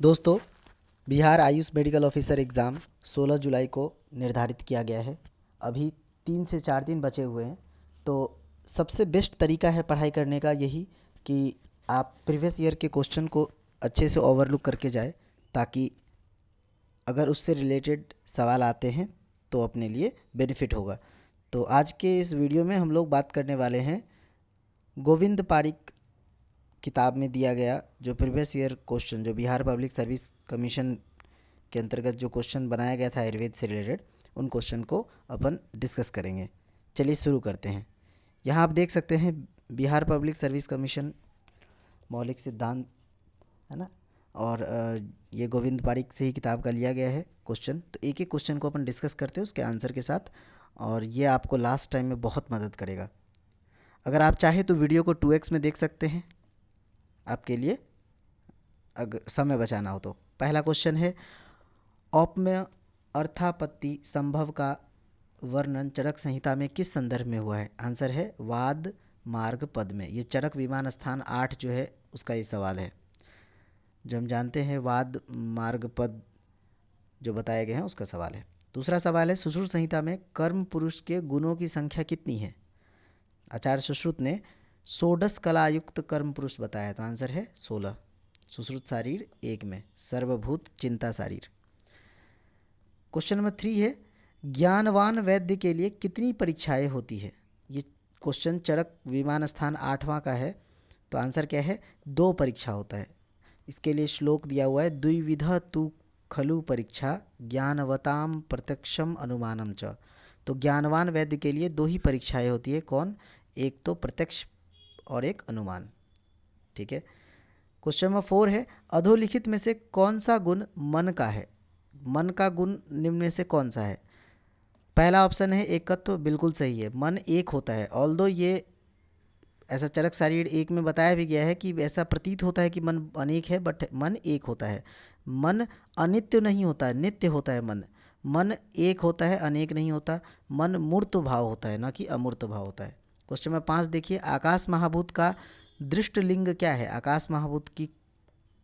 दोस्तों, Bihar Ayush medical officer exam 16 जुलाई को निर्धारित किया गया है। अभी 3 से 4 दिन बचे हुए हैं। तो सबसे बेस्ट तरीका है पढ़ाई करने का यही कि आप प्रीवियस ईयर के क्वेश्चन को अच्छे से ओवरलुक करके जाए, ताकि अगर उससे रिलेटेड सवाल आते हैं तो अपने लिए बेनिफिट होगा। तो आज के इस वीडियो में हम लोग बात करने वाले हैं गोविंद पारिक किताब में दिया गया जो प्रीवियस ईयर क्वेश्चन, जो बिहार पब्लिक सर्विस कमीशन के अंतर्गत जो क्वेश्चन बनाया गया था आयुर्वेद से रिलेटेड, उन क्वेश्चन को अपन डिस्कस करेंगे। चलिए शुरू करते हैं। यहाँ आप देख सकते हैं बिहार पब्लिक सर्विस कमीशन मौलिक सिद्धांत, है ना। और ये गोविंद पारिक से ही किताब का लिया गया है क्वेश्चन। तो एक एक क्वेश्चन को अपन डिस्कस करते हैं उसके आंसर के साथ, और ये आपको लास्ट टाइम में बहुत मदद करेगा। अगर आप चाहें तो वीडियो को 2x में देख सकते हैं आपके लिए, अगर समय बचाना हो तो। पहला क्वेश्चन है, औपम्य अर्थापत्ति संभव का वर्णन चरक संहिता में किस संदर्भ में हुआ है? आंसर है वाद मार्ग पद में। ये चरक विमान स्थान 8 जो है उसका ये सवाल है। जो हम जानते हैं वाद मार्ग पद जो बताए गए हैं उसका सवाल है। दूसरा सवाल है, सुश्रुत संहिता में कर्म पुरुष के गुणों की संख्या कितनी है? आचार्य सुश्रुत ने षोडश कलायुक्त कर्म पुरुष बताया, तो आंसर है 16। सुश्रुत शारीर 1 में सर्वभूत चिंता शारीर। क्वेश्चन नंबर 3 है, ज्ञानवान वैद्य के लिए कितनी परीक्षाएं होती है? ये क्वेश्चन चरक विमान स्थान 8वां का है। तो आंसर क्या है? 2 परीक्षा होता है। इसके लिए श्लोक दिया हुआ है, द्विविधा तु खलु परीक्षा ज्ञानवताम प्रत्यक्षम अनुमानम च। तो ज्ञानवान वैद्य के लिए 2 ही परीक्षाएं होती है। कौन? एक तो प्रत्यक्ष और एक अनुमान। ठीक है। क्वेश्चन नंबर 4 है, अधोलिखित में से कौन सा गुण मन का है? मन का गुण निम्न में से कौन सा है? पहला ऑप्शन है एकत्व, बिल्कुल सही है। मन एक होता है। ऑल्दो ये ऐसा चरक शारीर 1 में बताया भी गया है कि ऐसा प्रतीत होता है कि मन अनेक है, बट मन एक होता है। मन अनित्य नहीं होता है, नित्य होता है मन। मन एक होता है, अनेक नहीं होता। मन मूर्त भाव होता है, ना कि अमूर्त भाव होता है। क्वेश्चन नंबर 5 देखिए, आकाश महाभूत का दृष्ट लिंग क्या है? आकाश महाभूत की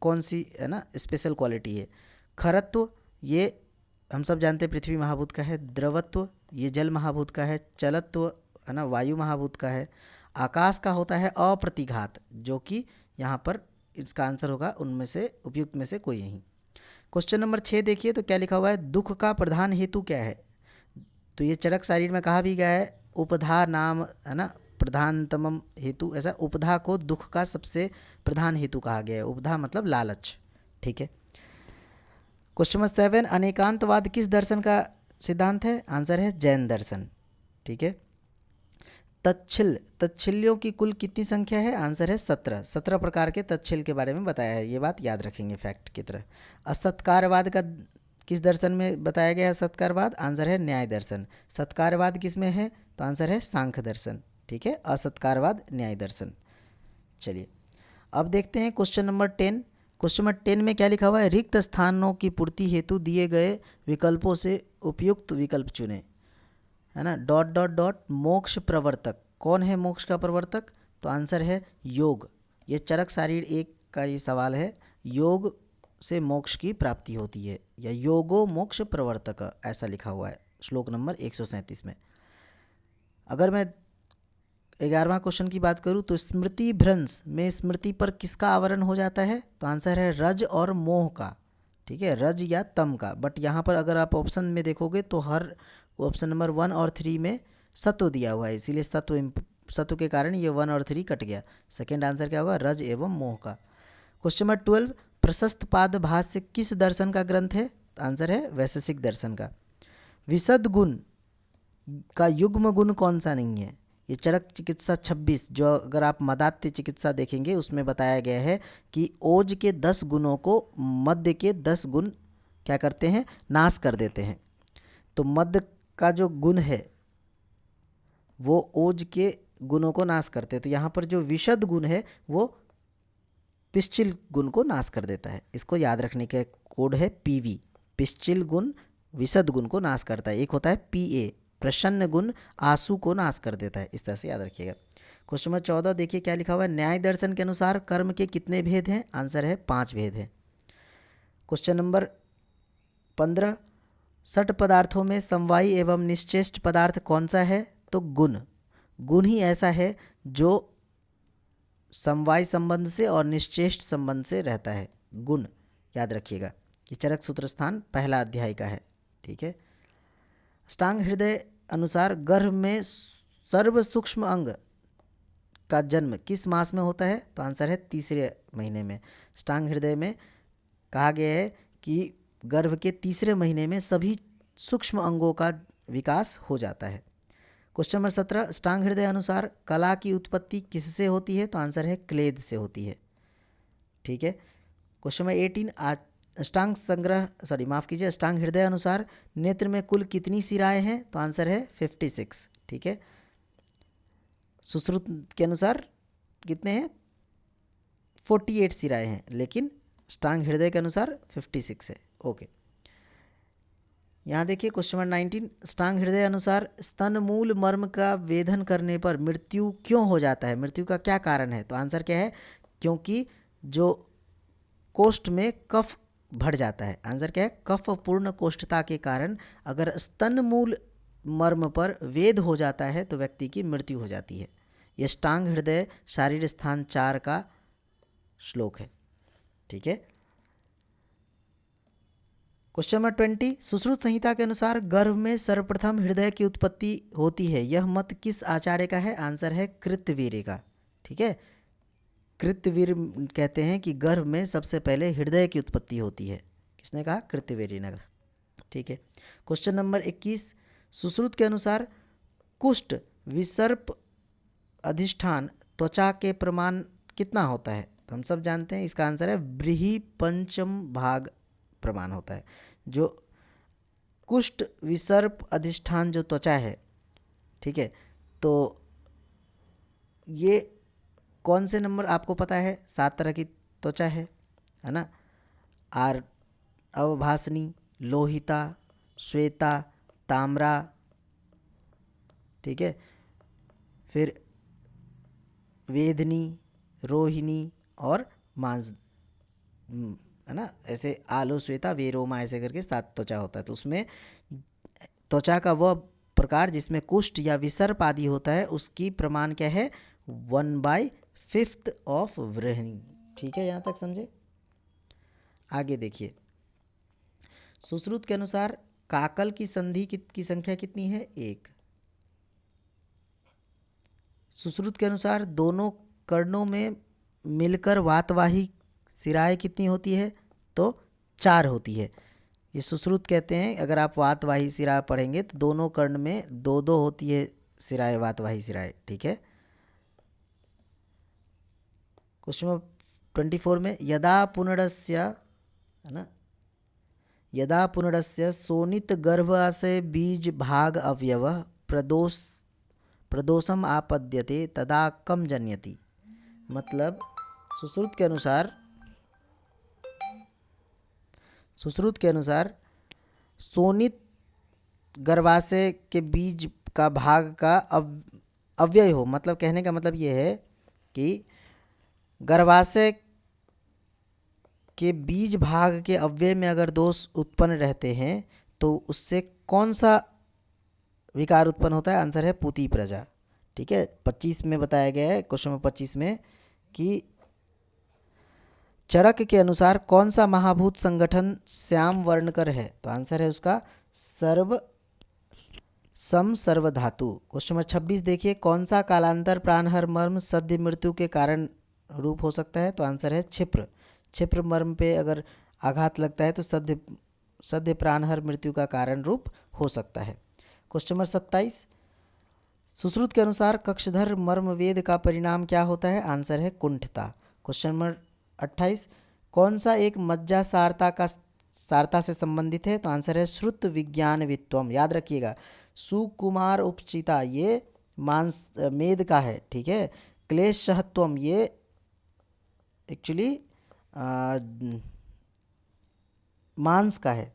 कौन सी, है ना, स्पेशल क्वालिटी है? खरत्व, ये हम सब जानते हैं पृथ्वी महाभूत का है। द्रवत्व, ये जल महाभूत का है। चलत्व, है ना, वायु महाभूत का है। आकाश का होता है अप्रतिघात, जो कि यहाँ पर इसका आंसर होगा उनमें से उपयुक्त में से कोई नहीं। क्वेश्चन नंबर 6 देखिए, तो क्या लिखा हुआ है? दुख का प्रधान हेतु क्या है? तो ये चरक शारीर में कहा भी गया है, उपधा नाम, है ना, प्रधानतम हेतु। ऐसा उपधा को दुख का सबसे प्रधान हेतु कहा गया है। उपधा मतलब लालच। ठीक है। क्वेश्चन नंबर 7, अनेकांतवाद किस दर्शन का सिद्धांत है? आंसर है जैन दर्शन। ठीक है। तच्छिल्यों की कुल कितनी संख्या है? आंसर है 17। 17 प्रकार के तच्छिल के बारे में बताया है। ये बात याद रखेंगे फैक्ट की तरह। असत्कारवाद का किस दर्शन में बताया गया है? सत्कारवाद, आंसर है न्याय दर्शन। सत्कारवाद किस में है? तो आंसर है सांख्य दर्शन। ठीक है। असत्कारवाद न्याय दर्शन। चलिए अब देखते हैं क्वेश्चन नंबर 10। क्वेश्चन नंबर 10 में क्या लिखा हुआ है? रिक्त स्थानों की पूर्ति हेतु दिए गए विकल्पों से उपयुक्त विकल्प चुने, है ना। डॉट डॉट डॉट मोक्ष प्रवर्तक, कौन है मोक्ष का प्रवर्तक? तो आंसर है योग। ये चरक शारीर 1 का ये सवाल है। योग से मोक्ष की प्राप्ति होती है, या योगो मोक्ष प्रवर्तक, ऐसा लिखा हुआ है श्लोक नंबर 137 में। अगर मैं 11वां क्वेश्चन की बात करूं तो स्मृति भ्रंश में स्मृति पर किसका आवरण हो जाता है? तो आंसर है रज और मोह का। ठीक है, रज या तम का। बट यहाँ पर अगर आप ऑप्शन में देखोगे तो हर ऑप्शन नंबर 1 और 3 में सत्व दिया हुआ है, इसीलिए सत्व के कारण ये 1 और 3 कट गया। सेकेंड आंसर क्या होगा? रज एवं मोह का। क्वेश्चन नंबर 12, प्रशस्त पाद भाष्य किस दर्शन का ग्रंथ है? आंसर है वैशेषिक दर्शन का। विशद गुण का युग्म गुण कौन सा नहीं है? ये चरक चिकित्सा 26, जो अगर आप मदात्य चिकित्सा देखेंगे उसमें बताया गया है कि ओज के 10 गुणों को मध्य के 10 गुण क्या करते हैं? नाश कर देते हैं। तो मध्य का जो गुण है वो ओज के गुणों को नाश करते हैं। तो यहाँ पर जो विशद गुण है वो पिश्चिल गुण को नाश कर देता है। इसको याद रखने का कोड है पीवी। पिश्चिल गुण विशद गुण को नाश करता है। एक होता है पीए, प्रसन्न गुण आंसू को नाश कर देता है। इस तरह से याद रखिएगा। क्वेश्चन नंबर 14 देखिए क्या लिखा हुआ है? न्याय दर्शन के अनुसार कर्म के कितने भेद हैं? आंसर है 5 भेद हैं। क्वेश्चन नंबर 15, षट पदार्थों में समवायी एवं निश्चेष्ट पदार्थ कौन सा है? तो गुण। गुण ही ऐसा है जो समवायी संबंध से और निश्चेष्ट संबंध से रहता है, गुण याद रखिएगा। ये चरक सूत्र स्थान पहला अध्याय का है, ठीक है। अष्टांग हृदय अनुसार गर्भ में सर्व सूक्ष्म अंग का जन्म किस मास में होता है? तो आंसर है तीसरे महीने में। अष्टांग हृदय में कहा गया है कि गर्भ के तीसरे महीने में सभी सूक्ष्म अंगों का विकास हो जाता है। क्वेश्चन नंबर 17, अष्टांग हृदय अनुसार कला की उत्पत्ति किससे होती है? तो आंसर है क्लेद से होती है, ठीक है। क्वेश्चन नंबर 18, अष्टांग संग्रह माफ़ कीजिए, अष्टांग हृदय अनुसार नेत्र में कुल कितनी शिराएं हैं? तो आंसर है 56, ठीक है। सुश्रुत के अनुसार कितने हैं? 48 शिराएं हैं, लेकिन अष्टांग हृदय के अनुसार 56 है, ओके। यहाँ देखिए क्वेश्चन नंबर 19, अष्टांग हृदय अनुसार स्तन मूल मर्म का वेधन करने पर मृत्यु क्यों हो जाता है? मृत्यु का क्या कारण है? तो आंसर क्या है? क्योंकि जो कोष्ठ में कफ बढ़ जाता है। आंसर क्या है? कफ पूर्ण कोष्ठता के कारण अगर स्तन मूल मर्म पर वेध हो जाता है तो व्यक्ति की मृत्यु हो जाती है। यह अष्टांग हृदय शारीर स्थान 4 का श्लोक है, ठीक है। क्वेश्चन नंबर 20, सुश्रुत संहिता के अनुसार गर्भ में सर्वप्रथम हृदय की उत्पत्ति होती है, यह मत किस आचार्य का है? आंसर है कृतवीर्य का, ठीक है। कृतवीर्य कहते हैं कि गर्भ में सबसे पहले हृदय की उत्पत्ति होती है। किसने कहा? कृतवीर्य ने कहा, ठीक है। क्वेश्चन नंबर 21, सुश्रुत के अनुसार कुष्ठ विसर्प अधिष्ठान त्वचा के प्रमाण कितना होता है? तो हम सब जानते हैं, इसका आंसर है ब्रीहि पंचम भाग प्रमाण होता है। जो कुष्ठ विसर्प अधिष्ठान जो त्वचा है, ठीक है, तो ये कौन से नंबर आपको पता है? 7 तरह की त्वचा है ना। अवभासनी, लोहिता, श्वेता, ताम्रा, ठीक है, फिर वेदनी, रोहिणी और मांस, है ना। ऐसे आलो, श्वेता, वेरोमा ऐसे करके 7 त्वचा होता है। तो उसमें त्वचा का वह प्रकार जिसमें कुष्ठ या विसर्प आदि होता है उसकी प्रमाण क्या है? 1/5 ऑफ व्रीहि, ठीक है। यहाँ तक समझे? आगे देखिए, सुश्रुत के अनुसार काकल की संधि की संख्या कितनी है? 1। सुश्रुत के अनुसार दोनों कर्णों में मिलकर वातवाही शिराएं कितनी होती है? तो 4 होती है। ये सुश्रुत कहते हैं। अगर आप वातवाही शिरा पढ़ेंगे तो दोनों कर्ण में 2-2 होती है शिराएं, वातवाही शिराएं, ठीक है। क्वेश्चन नंबर 24 में यदा पुनरस्य, है ना, यदा पुनरस्य सोनित गर्भाशय बीज भाग अवयव प्रदोषम आपद्यते तदा कम जन्यति। मतलब सुश्रुत के अनुसार सोनित गर्भाशय के बीज का भाग का अव्यय हो, मतलब कहने का मतलब ये है कि गर्भाशय के बीज भाग के अव्यय में अगर दोष उत्पन्न रहते हैं तो उससे कौन सा विकार उत्पन्न होता है? आंसर है पूती प्रजा, ठीक है। 25 में बताया गया है, क्वेश्चन नंबर 25 में, कि चरक के अनुसार कौन सा महाभूत संगठन श्याम वर्णकर है? तो आंसर है उसका सर्वधातु। क्वेश्चन नंबर 26 देखिए, कौन सा कालांतर प्राणहर मर्म सद्य मृत्यु के कारण रूप हो सकता है? तो आंसर है क्षिप्र। क्षिप्र मर्म पे अगर आघात लगता है तो सद्य प्राणहर मृत्यु का कारण रूप हो सकता है। क्वेश्चन नंबर 27, सुश्रुत के अनुसार कक्षधर मर्म वेद का परिणाम क्या होता है? आंसर है कुंठता। क्वेश्चन नंबर 28, कौन सा एक मज्जा सारता से संबंधित है? तो आंसर है श्रुत विज्ञान वित्वम। याद रखिएगा, सुकुमार उपचिता ये मेद का है, ठीक है। क्लेश सहत्वम ये एक्चुअली मांस का है।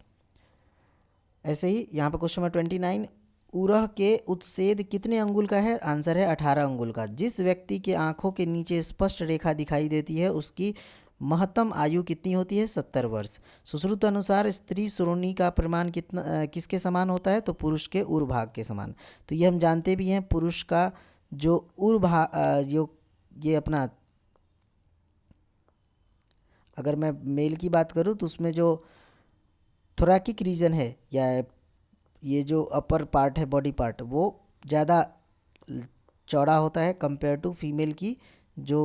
ऐसे ही यहाँ पर क्वेश्चन नंबर 29, उरह के उत्सेद कितने अंगुल का है? आंसर है 18 अंगुल का। जिस व्यक्ति के आंखों के नीचे स्पष्ट रेखा दिखाई देती है उसकी महत्तम आयु कितनी होती है? 70 वर्ष। सुश्रुत अनुसार स्त्री श्रोणि का परिमाण कितना किसके समान होता है? तो पुरुष के उर भाग के समान। तो ये हम जानते भी हैं, पुरुष का जो उर भाग जो ये अपना, अगर मैं मेल की बात करूँ तो उसमें जो थोरैकिक रीजन है या ये जो अपर पार्ट है, बॉडी पार्ट, वो ज़्यादा चौड़ा होता है कंपेयर टू फीमेल की जो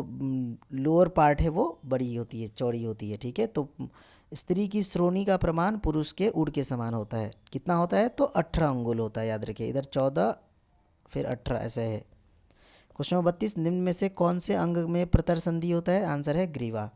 लोअर पार्ट है वो बड़ी होती है, चौड़ी होती है। ठीक है, तो स्त्री की श्रोणि का प्रमाण पुरुष के उड़ के समान होता है। कितना होता है? तो 18 अंगुल होता है, याद रखिए, इधर 14 फिर 18 ऐसे है। क्वेश्चन नंबर 32, निम्न में से कौन से अंग में प्रतर संधि होता है? आंसर है ग्रीवा।